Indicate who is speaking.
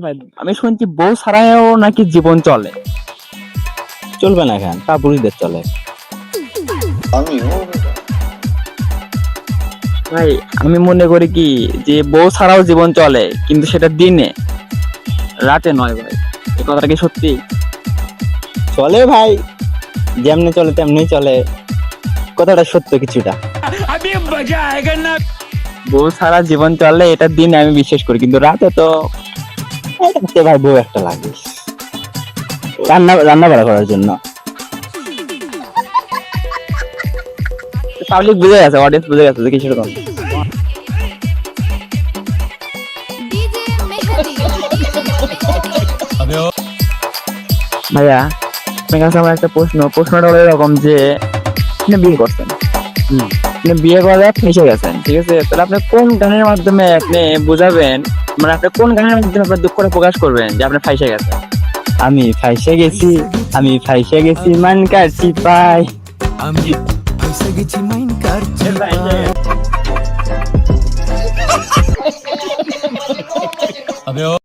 Speaker 1: ভাই, আমি শুনছি বউ ছাড়াও নাকি জীবন চলে।
Speaker 2: চলবে না কেন, তা পুরুষদের চলে।
Speaker 1: ভাই আমি মনে করি কি যে বউ ছাড়াও জীবন চলে, কিন্তু সেটা দিনে, রাতে নয় ভাই। এই কথাটা কি সত্যি?
Speaker 2: চলে ভাই, যেমনি চলে তেমনি চলে, কথাটা সত্য কিছুটা।
Speaker 1: বউ ছাড়া জীবন চলে এটা দিনে আমি বিশ্বাস করি, কিন্তু রাতে তো
Speaker 2: রাতে ভাই বউ একটা লাগে, রান্না রান্না বাড়া করার জন্য।
Speaker 1: পাবলিক বুঝে গেছে, অডিয়েন্স বুঝে গেছে যে কি সেরকম। ভাইয়া আপনার কাছে আমার একটা প্রশ্নটা হলো এরকম যে আপনি বিয়ে করছেন, আপনি বিয়ে করে ফেসে গেছেন, ঠিক আছে, তাহলে আপনি কোন গানের মাধ্যমে আপনি বুঝাবেন, মানে আপনি কোন গানের মাধ্যমে আপনার দুঃখটা প্রকাশ করবেন যে আপনি ফাইসে গেছেন?
Speaker 2: আমি ফাইসে গেছি, আমি ফাইসে গেছি, মান কাটছি পাই।
Speaker 3: আমি ফাইসে গেছি, মাইন কাটছি পাই।